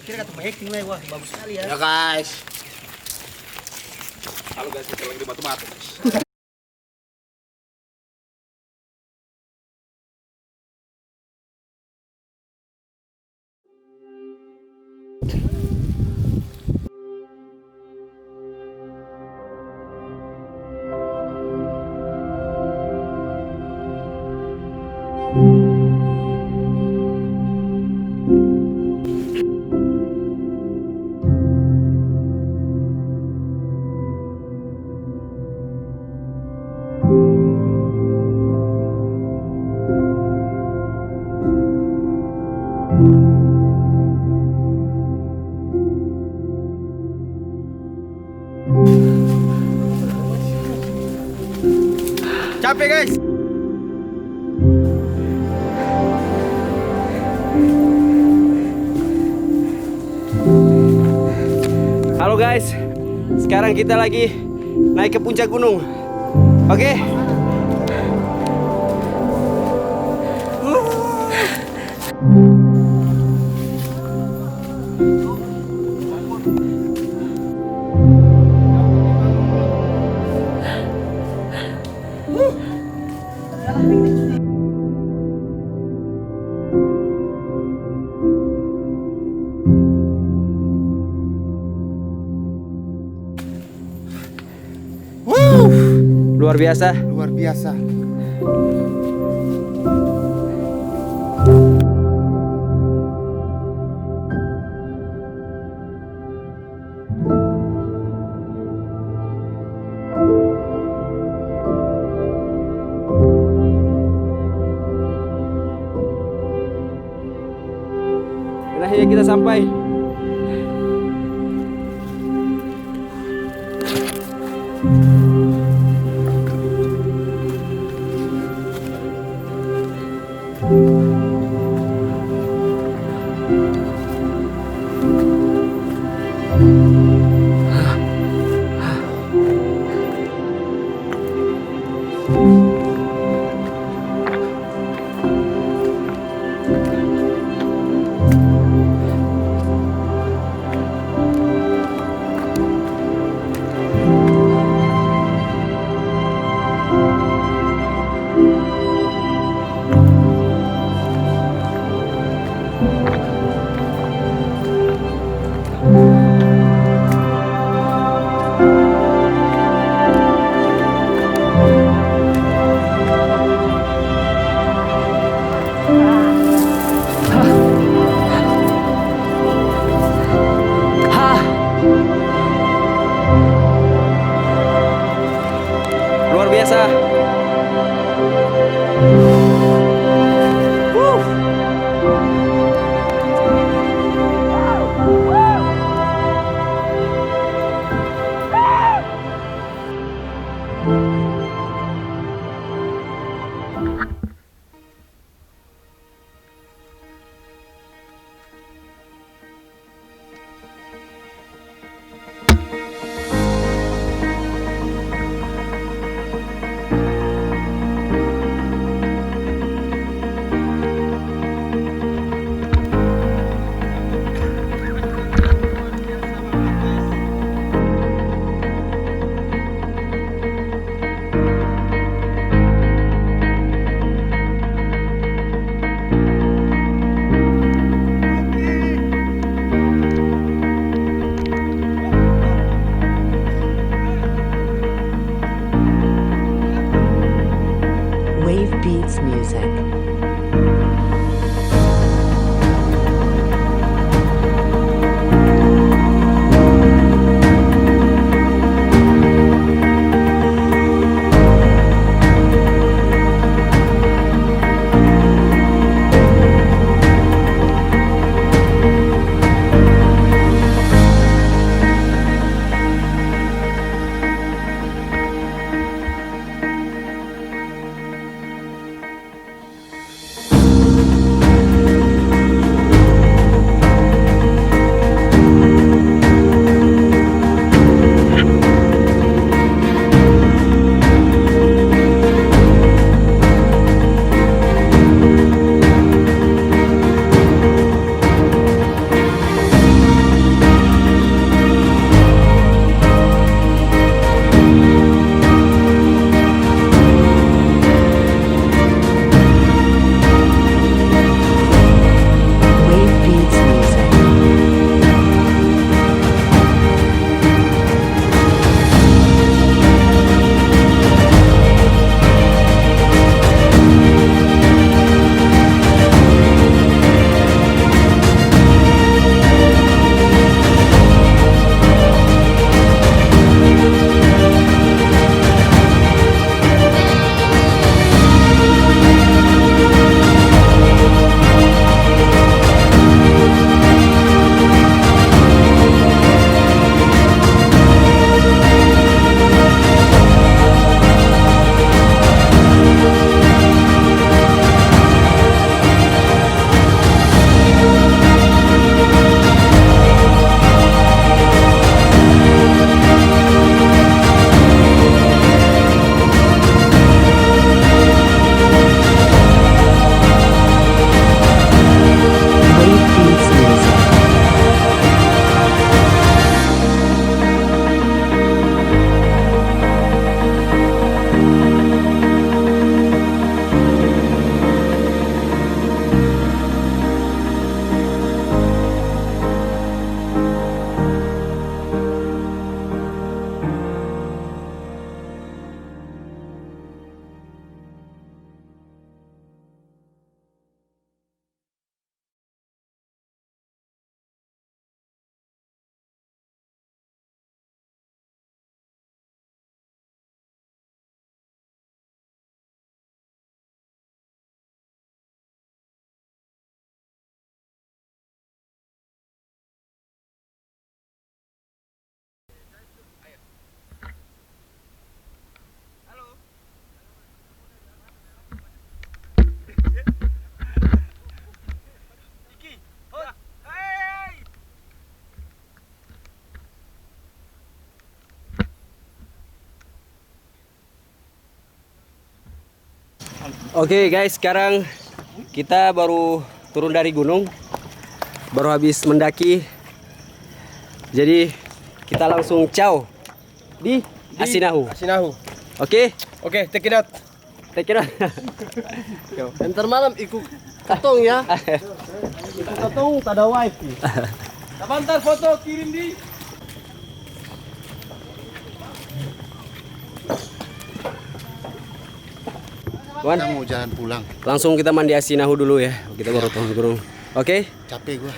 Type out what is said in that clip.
kira kata hiking lah, wah bagus sekali ya. Ya guys. Halo guys, kita lagi di batu-batu. Capek guys. Halo guys, sekarang kita lagi naik ke puncak gunung. Oke. Luar biasa. Luar biasa. Dan akhirnya kita sampai. Luar biasa. Oke guys, sekarang kita baru turun dari gunung. Baru habis mendaki. Jadi kita langsung ciao di Asinahu. Asinahu. Oke? Oke, take it out. Take care. Ntar malam ikut katong ya. Ikut katong tak ada wifi. Sebentar foto kirim di. Wan, Kita mau jalan pulang. langsung kita mandi Asinahu dulu ya. Kita baru turun gunung. Oke? Capek gua.